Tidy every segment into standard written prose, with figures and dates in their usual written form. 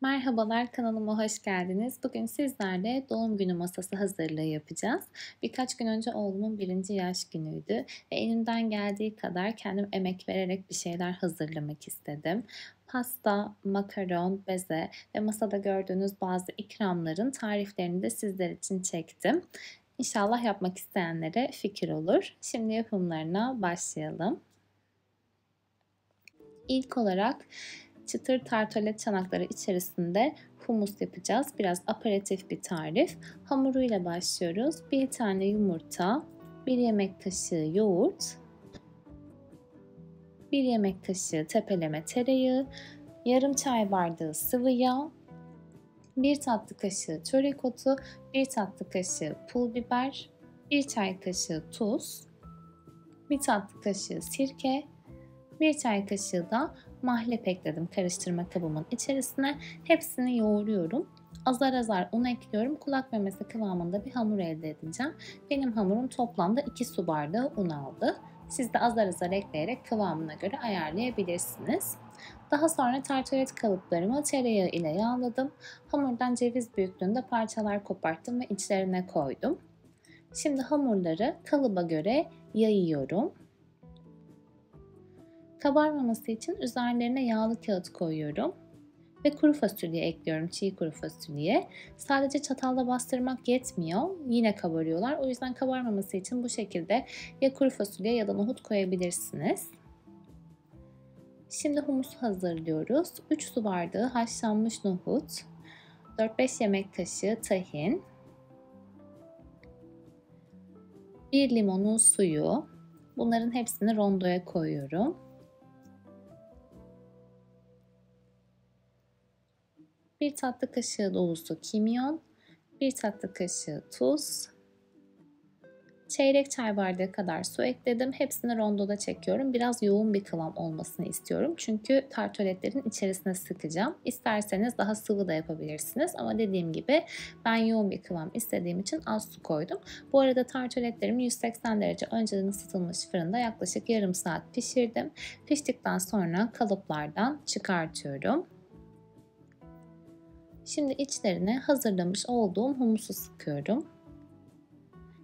Merhabalar, kanalıma hoş geldiniz. Bugün sizlerle doğum günü masası hazırlığı yapacağız. Birkaç gün önce oğlumun birinci yaş günüydü ve elimden geldiği kadar kendim emek vererek bir şeyler hazırlamak istedim. Pasta, makaron, beze ve masada gördüğünüz bazı ikramların tariflerini de sizler için çektim. İnşallah yapmak isteyenlere fikir olur. Şimdi yapımlarına başlayalım. İlk olarak çıtır tartalet çanakları içerisinde humus yapacağız. Biraz aperatif bir tarif. Hamuruyla başlıyoruz. Bir tane yumurta, bir yemek kaşığı yoğurt, bir yemek kaşığı tepeleme tereyağı, yarım çay bardağı sıvı yağ, bir tatlı kaşığı çörek otu, bir tatlı kaşığı pul biber, bir çay kaşığı tuz, bir tatlı kaşığı sirke, bir çay kaşığı da mahlep ekledim karıştırma kabımın içerisine. Hepsini yoğuruyorum. Azar azar un ekliyorum. Kulak memesi kıvamında bir hamur elde edeceğim. Benim hamurum toplamda 2 su bardağı un aldı. Siz de azar azar ekleyerek kıvamına göre ayarlayabilirsiniz. Daha sonra tartaret kalıplarımı tereyağı ile yağladım. Hamurdan ceviz büyüklüğünde parçalar koparttım ve içlerine koydum. Şimdi hamurları kalıba göre yayıyorum. Kabarmaması için üzerlerine yağlı kağıt koyuyorum ve kuru fasulye ekliyorum, çiğ kuru fasulye. Sadece çatalla bastırmak yetmiyor, yine kabarıyorlar. O yüzden kabarmaması için bu şekilde ya kuru fasulye ya da nohut koyabilirsiniz. Şimdi humusu hazırlıyoruz. 3 su bardağı haşlanmış nohut, 4-5 yemek kaşığı tahin, 1 limonun suyu. Bunların hepsini rondoya koyuyorum. 1 tatlı kaşığı dolusu kimyon, 1 tatlı kaşığı tuz, çeyrek çay bardağı kadar su ekledim. Hepsini rondoda çekiyorum. Biraz yoğun bir kıvam olmasını istiyorum. Çünkü tartöletlerin içerisine sıkacağım. İsterseniz daha sıvı da yapabilirsiniz. Ama dediğim gibi ben yoğun bir kıvam istediğim için az su koydum. Bu arada tartöletlerimi 180 derece önceden ısıtılmış fırında yaklaşık yarım saat pişirdim. Piştikten sonra kalıplardan çıkartıyorum. Şimdi içlerine hazırlamış olduğum humusu sıkıyorum.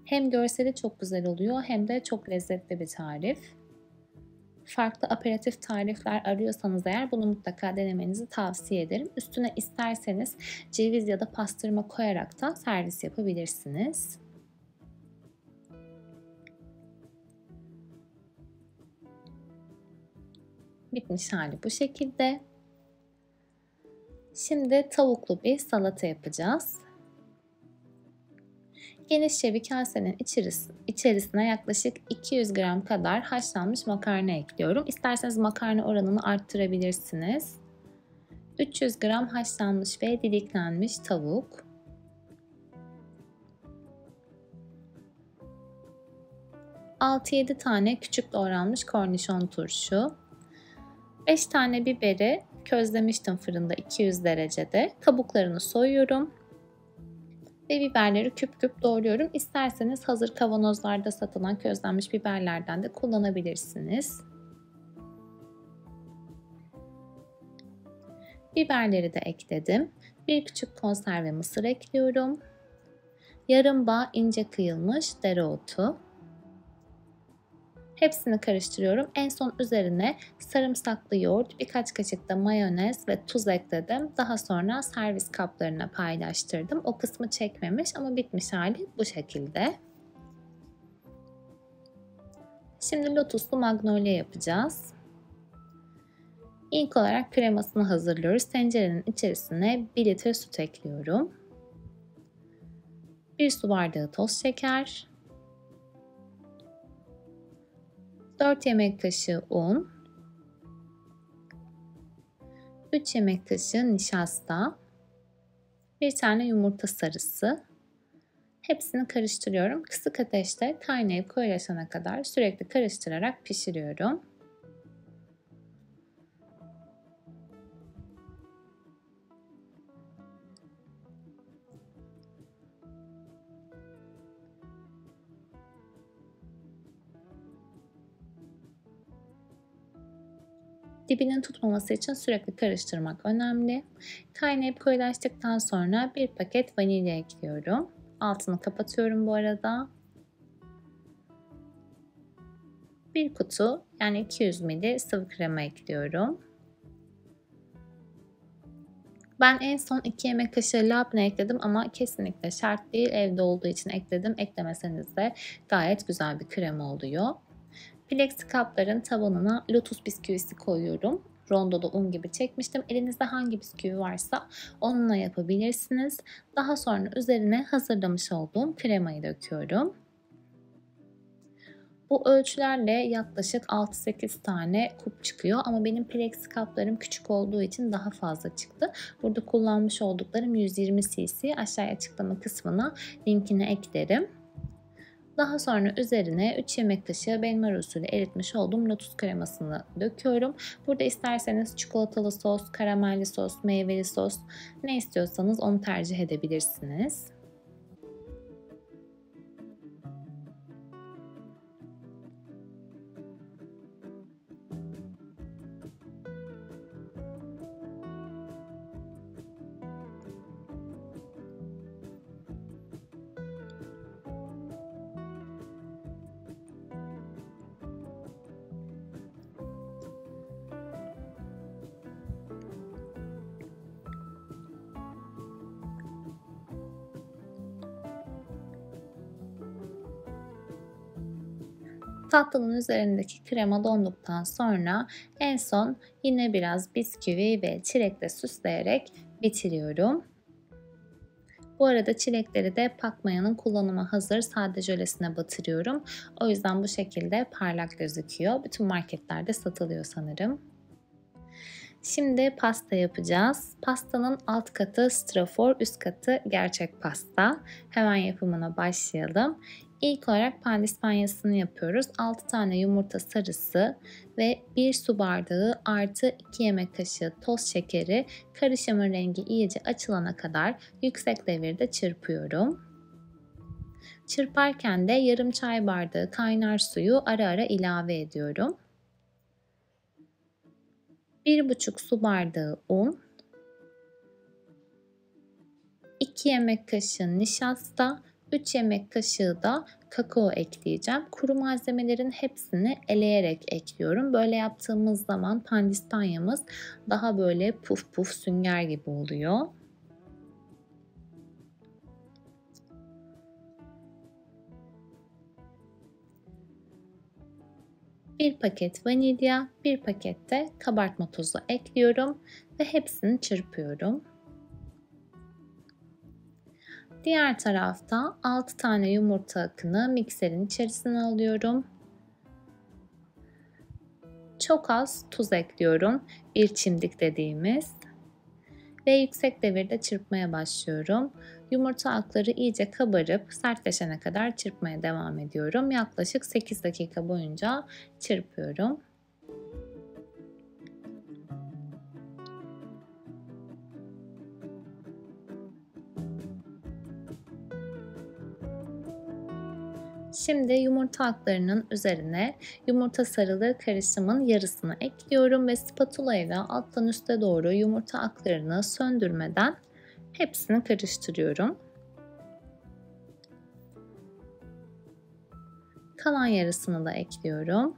Hem görseli çok güzel oluyor hem de çok lezzetli bir tarif. Farklı aperatif tarifler arıyorsanız eğer bunu mutlaka denemenizi tavsiye ederim. Üstüne isterseniz ceviz ya da pastırma koyarak da servis yapabilirsiniz. Bitmiş hali bu şekilde. Şimdi tavuklu bir salata yapacağız. Genişçe bir kasenin içerisine yaklaşık 200 gram kadar haşlanmış makarna ekliyorum. İsterseniz makarna oranını arttırabilirsiniz. 300 gram haşlanmış ve didiklenmiş tavuk. 6-7 tane küçük doğranmış kornişon turşu. 5 tane biberi közlemiştim fırında 200 derecede. Kabuklarını soyuyorum. Ve biberleri küp küp doğruyorum. İsterseniz hazır kavanozlarda satılan közlenmiş biberlerden de kullanabilirsiniz. Biberleri de ekledim. Bir küçük konserve mısır ekliyorum. Yarım bağ ince kıyılmış dereotu. Hepsini karıştırıyorum. En son üzerine sarımsaklı yoğurt, birkaç kaşık da mayonez ve tuz ekledim. Daha sonra servis kaplarına paylaştırdım. O kısmı çekmemiş ama bitmiş hali bu şekilde. Şimdi lotuslu magnolia yapacağız. İlk olarak kremasını hazırlıyoruz. Tencerenin içerisine 1 litre süt ekliyorum. 1 su bardağı toz şeker, 4 yemek kaşığı un, 3 yemek kaşığı nişasta, 1 tane yumurta sarısı. Hepsini karıştırıyorum. Kısık ateşte kaynayıp koyulaşana kadar sürekli karıştırarak pişiriyorum. Dibinin tutmaması için sürekli karıştırmak önemli. Kaynayıp koyulaştıktan sonra bir paket vanilya ekliyorum. Altını kapatıyorum bu arada. Bir kutu yani 200 ml sıvı krema ekliyorum. Ben en son 2 yemek kaşığı labne ekledim ama kesinlikle şart değil. Evde olduğu için ekledim. Eklemeseniz de gayet güzel bir krema oluyor. Plexi kapların tabanına lotus bisküvisi koyuyorum. Rondoda un gibi çekmiştim. Elinizde hangi bisküvi varsa onunla yapabilirsiniz. Daha sonra üzerine hazırlamış olduğum kremayı döküyorum. Bu ölçülerle yaklaşık 6-8 tane kup çıkıyor ama benim plexi kaplarım küçük olduğu için daha fazla çıktı. Burada kullanmış olduklarım 120 cc. Aşağıya açıklama kısmına linkini eklerim. Daha sonra üzerine 3 yemek kaşığı benmari usulü eritmiş olduğum lotus kremasını döküyorum. Burada isterseniz çikolatalı sos, karamelli sos, meyveli sos ne istiyorsanız onu tercih edebilirsiniz. Tatlının üzerindeki krema donduktan sonra en son yine biraz bisküvi ve çilekle süsleyerek bitiriyorum. Bu arada çilekleri de pakmayanın kullanıma hazır sade jölesine batırıyorum. O yüzden bu şekilde parlak gözüküyor. Bütün marketlerde satılıyor sanırım. Şimdi pasta yapacağız. Pastanın alt katı strafor, üst katı gerçek pasta. Hemen yapımına başlayalım. İlk olarak pandispanyasını yapıyoruz. 6 tane yumurta sarısı ve 1 su bardağı artı 2 yemek kaşığı toz şekeri karışımın rengi iyice açılana kadar yüksek devirde çırpıyorum. Çırparken de yarım çay bardağı kaynar suyu ara ara ilave ediyorum. 1,5 su bardağı un, 2 yemek kaşığı nişasta, 3 yemek kaşığı da kakao ekleyeceğim. Kuru malzemelerin hepsini eleyerek ekliyorum. Böyle yaptığımız zaman pandispanyamız daha böyle puf puf sünger gibi oluyor. Bir paket vanilya, bir paket de kabartma tozu ekliyorum ve hepsini çırpıyorum. Diğer tarafta 6 tane yumurta akını mikserin içerisine alıyorum. Çok az tuz ekliyorum. Bir çimdik dediğimiz. Ve yüksek devirde çırpmaya başlıyorum. Yumurta akları iyice kabarıp sertleşene kadar çırpmaya devam ediyorum. Yaklaşık 8 dakika boyunca çırpıyorum. Şimdi yumurta aklarının üzerine yumurta sarılı karışımın yarısını ekliyorum ve spatula ile alttan üste doğru yumurta aklarını söndürmeden hepsini karıştırıyorum. Kalan yarısını da ekliyorum.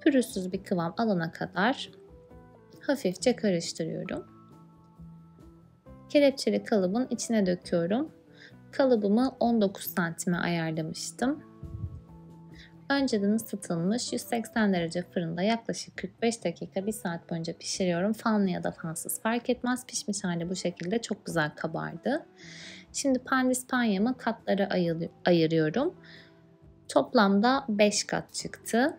Pürüzsüz bir kıvam alana kadar hafifçe karıştırıyorum. Kelepçeli kalıbın içine döküyorum. Kalıbımı 19 santime ayarlamıştım. Önceden ısıtılmış 180 derece fırında yaklaşık 45 dakika 1 saat boyunca pişiriyorum. Fanlı ya da fansız fark etmez. Pişmiş hali bu şekilde çok güzel kabardı. Şimdi pandispanyamı katlara ayırıyorum. Toplamda 5 kat çıktı.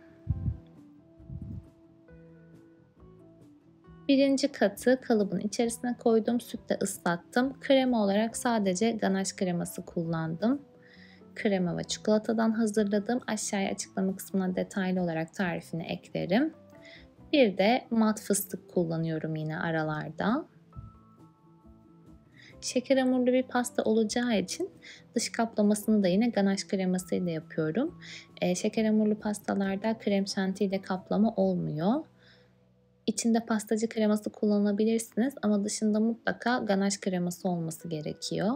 Birinci katı kalıbın içerisine koydum. Sütle ıslattım. Krema olarak sadece ganache kreması kullandım. Krema ve çikolatadan hazırladım. Aşağıya açıklama kısmına detaylı olarak tarifini eklerim. Bir de mat fıstık kullanıyorum yine aralarda. Şeker hamurlu bir pasta olacağı için dış kaplamasını da yine ganache kremasıyla yapıyorum. Şeker hamurlu pastalarda krem şanti ile kaplama olmuyor. İçinde pastacı kreması kullanabilirsiniz ama dışında mutlaka ganaj kreması olması gerekiyor.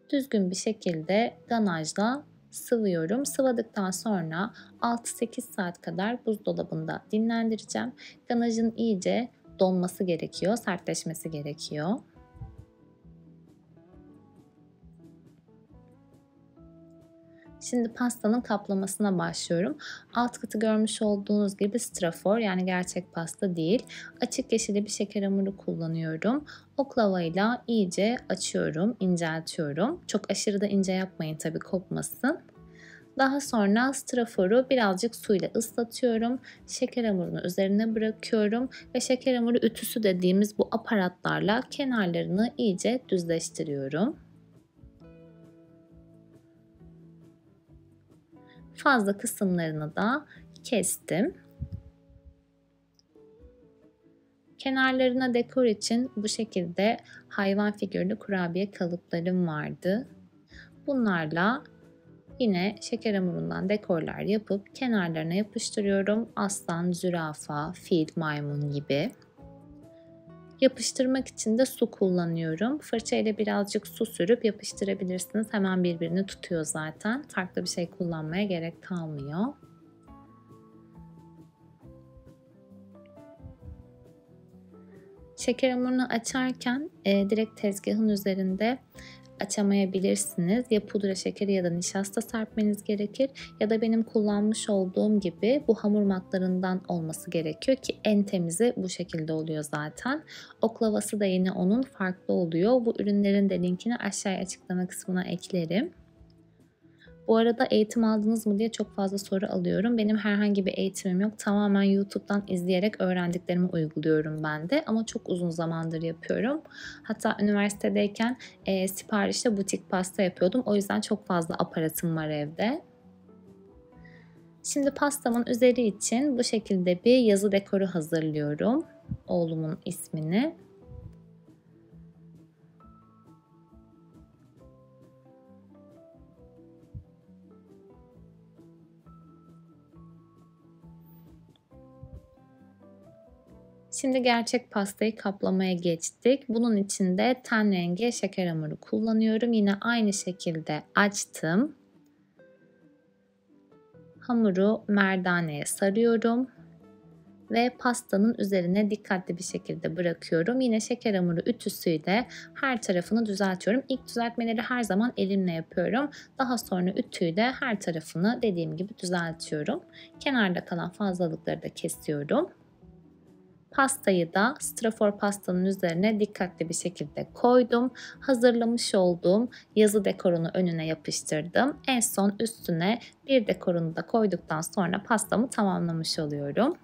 Düzgün bir şekilde ganajla sıvıyorum. Sıvadıktan sonra 6-8 saat kadar buzdolabında dinlendireceğim. Ganajın iyice donması gerekiyor, sertleşmesi gerekiyor. Şimdi pastanın kaplamasına başlıyorum. Alt katı görmüş olduğunuz gibi strafor, yani gerçek pasta değil. Açık yeşili bir şeker hamuru kullanıyorum. Oklavayla iyice açıyorum, inceltiyorum. Çok aşırı da ince yapmayın tabii, kopmasın. Daha sonra straforu birazcık suyla ıslatıyorum. Şeker hamurunu üzerine bırakıyorum ve şeker hamuru ütüsü dediğimiz bu aparatlarla kenarlarını iyice düzleştiriyorum. Fazla kısımlarını da kestim. Kenarlarına dekor için bu şekilde hayvan figürlü kurabiye kalıplarım vardı. Bunlarla yine şeker hamurundan dekorlar yapıp kenarlarına yapıştırıyorum. Aslan, zürafa, fil, maymun gibi. Yapıştırmak için de su kullanıyorum. Fırça ile birazcık su sürüp yapıştırabilirsiniz. Hemen birbirini tutuyor zaten. Farklı bir şey kullanmaya gerek kalmıyor. Şeker hamurunu açarken direkt tezgahın üzerinde açamayabilirsiniz. Ya pudra şekeri ya da nişasta serpmeniz gerekir ya da benim kullanmış olduğum gibi bu hamur matlarından olması gerekiyor ki en temizi bu şekilde oluyor zaten. Oklavası da yine onun farklı oluyor. Bu ürünlerin de linkini aşağıya açıklama kısmına eklerim. Bu arada eğitim aldınız mı diye çok fazla soru alıyorum. Benim herhangi bir eğitimim yok. Tamamen YouTube'dan izleyerek öğrendiklerimi uyguluyorum ben de. Ama çok uzun zamandır yapıyorum. Hatta üniversitedeyken siparişte butik pasta yapıyordum. O yüzden çok fazla aparatım var evde. Şimdi pastamın üzeri için bu şekilde bir yazı dekoru hazırlıyorum. Oğlumun ismini. Şimdi gerçek pastayı kaplamaya geçtik. Bunun için de ten rengi şeker hamuru kullanıyorum. Yine aynı şekilde açtım. Hamuru merdaneye sarıyorum ve pastanın üzerine dikkatli bir şekilde bırakıyorum. Yine şeker hamuru ütüsüyle her tarafını düzeltiyorum. İlk düzeltmeleri her zaman elimle yapıyorum. Daha sonra ütüyle her tarafını dediğim gibi düzeltiyorum. Kenarda kalan fazlalıkları da kesiyorum. Pastayı da strafor pastanın üzerine dikkatli bir şekilde koydum. Hazırlamış olduğum yazı dekorunu önüne yapıştırdım. En son üstüne bir dekorunu da koyduktan sonra pastamı tamamlamış oluyorum.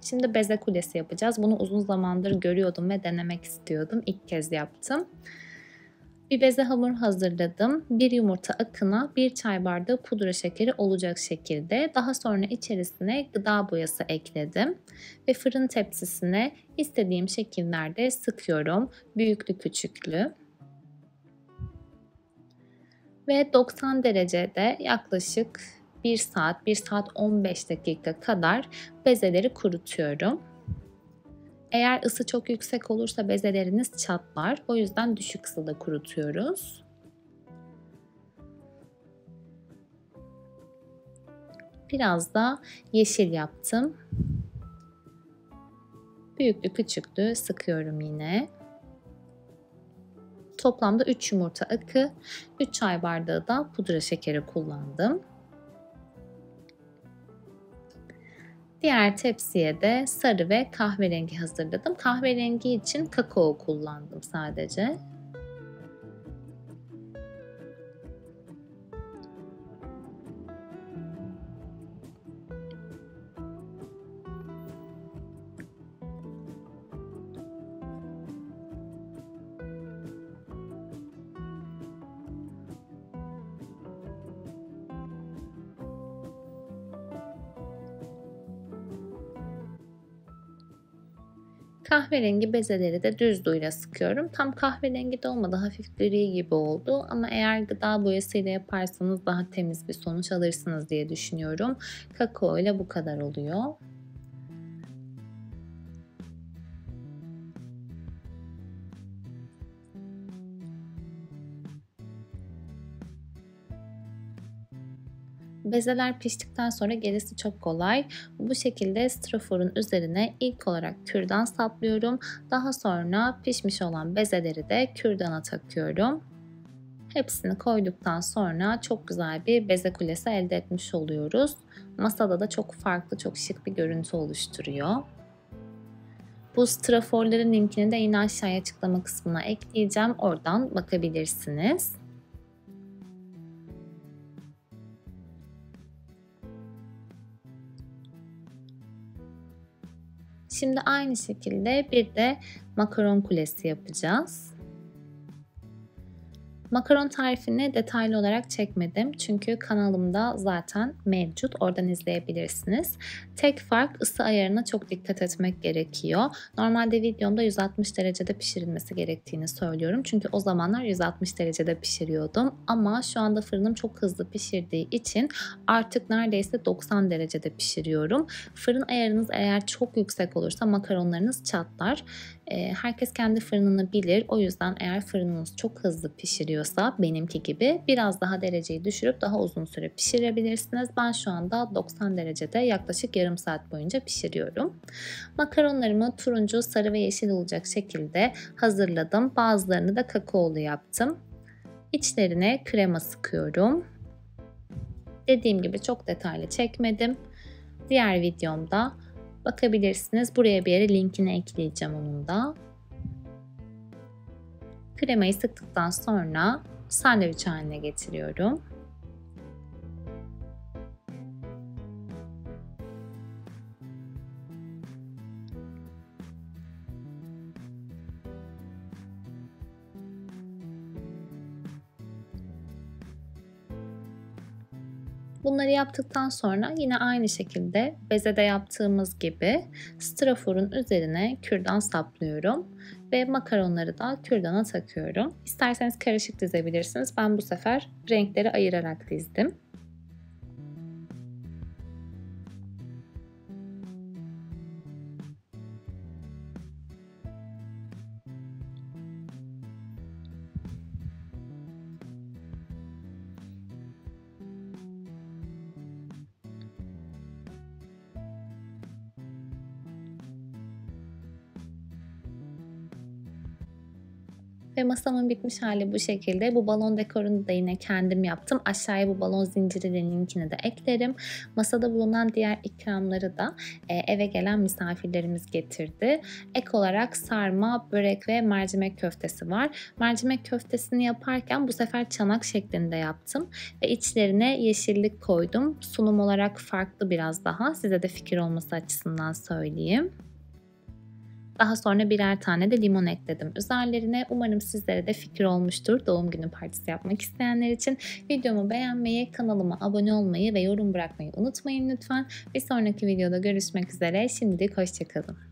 Şimdi beze kulesi yapacağız. Bunu uzun zamandır görüyordum ve denemek istiyordum. İlk kez yaptım. Bir beze hamur hazırladım. Bir yumurta akına 1 çay bardağı pudra şekeri olacak şekilde. Daha sonra içerisine gıda boyası ekledim. Ve fırın tepsisine istediğim şekillerde sıkıyorum. Büyüklü küçüklü. Ve 90 derecede yaklaşık 1 saat, 1 saat 15 dakika kadar bezeleri kurutuyorum. Eğer ısı çok yüksek olursa bezeleriniz çatlar. O yüzden düşük ısıda kurutuyoruz. Biraz da yeşil yaptım. Büyüklü küçüklü sıkıyorum yine. Toplamda 3 yumurta akı, 3 çay bardağı da pudra şekeri kullandım. Diğer tepsiye de sarı ve kahverengi hazırladım. Kahverengi için kakao kullandım sadece. Kahverengi bezeleri de düz duyla sıkıyorum. Tam kahverengi de olmadı, hafif gri gibi oldu ama eğer gıda boyasıyla yaparsanız daha temiz bir sonuç alırsınız diye düşünüyorum. Kakao ile bu kadar oluyor. Bezeler piştikten sonra gerisi çok kolay. Bu şekilde straforun üzerine ilk olarak kürdan saplıyorum. Daha sonra pişmiş olan bezeleri de kürdana takıyorum. Hepsini koyduktan sonra çok güzel bir beze kulesi elde etmiş oluyoruz. Masada da çok farklı, çok şık bir görüntü oluşturuyor. Bu straforların linkini de yine aşağıya açıklama kısmına ekleyeceğim. Oradan bakabilirsiniz. Şimdi aynı şekilde bir de makaron kulesi yapacağız. Makaron tarifini detaylı olarak çekmedim çünkü kanalımda zaten mevcut. Oradan izleyebilirsiniz. Tek fark ısı ayarına çok dikkat etmek gerekiyor. Normalde videomda 160 derecede pişirilmesi gerektiğini söylüyorum. Çünkü o zamanlar 160 derecede pişiriyordum. Ama şu anda fırınım çok hızlı pişirdiği için artık neredeyse 90 derecede pişiriyorum. Fırın ayarınız eğer çok yüksek olursa makaronlarınız çatlar. Herkes kendi fırınını bilir. O yüzden eğer fırınınız çok hızlı pişiriyorsa benimki gibi biraz daha dereceyi düşürüp daha uzun süre pişirebilirsiniz. Ben şu anda 90 derecede yaklaşık yarım saat boyunca pişiriyorum. Makaronlarımı turuncu, sarı ve yeşil olacak şekilde hazırladım. Bazılarını da kakaolu yaptım. İçlerine krema sıkıyorum. Dediğim gibi çok detaylı çekmedim. Diğer videomda bakabilirsiniz. Buraya bir yere linkini ekleyeceğim onun da. Kremayı sıktıktan sonra sandviç haline getiriyorum. Bunları yaptıktan sonra yine aynı şekilde bezede yaptığımız gibi straforun üzerine kürdan saplıyorum ve makaronları da kürdana takıyorum. İsterseniz karışık dizebilirsiniz. Ben bu sefer renkleri ayırarak dizdim. Ve masamın bitmiş hali bu şekilde. Bu balon dekorunu da yine kendim yaptım. Aşağıya bu balon zincirinin linkini de eklerim. Masada bulunan diğer ikramları da eve gelen misafirlerimiz getirdi. Ek olarak sarma, börek ve mercimek köftesi var. Mercimek köftesini yaparken bu sefer çanak şeklinde yaptım. Ve içlerine yeşillik koydum. Sunum olarak farklı biraz daha. Size de fikir olması açısından söyleyeyim. Daha sonra birer tane de limon ekledim üzerlerine. Umarım sizlere de fikir olmuştur doğum günü partisi yapmak isteyenler için. Videomu beğenmeyi, kanalıma abone olmayı ve yorum bırakmayı unutmayın lütfen. Bir sonraki videoda görüşmek üzere. Şimdilik hoşça kalın.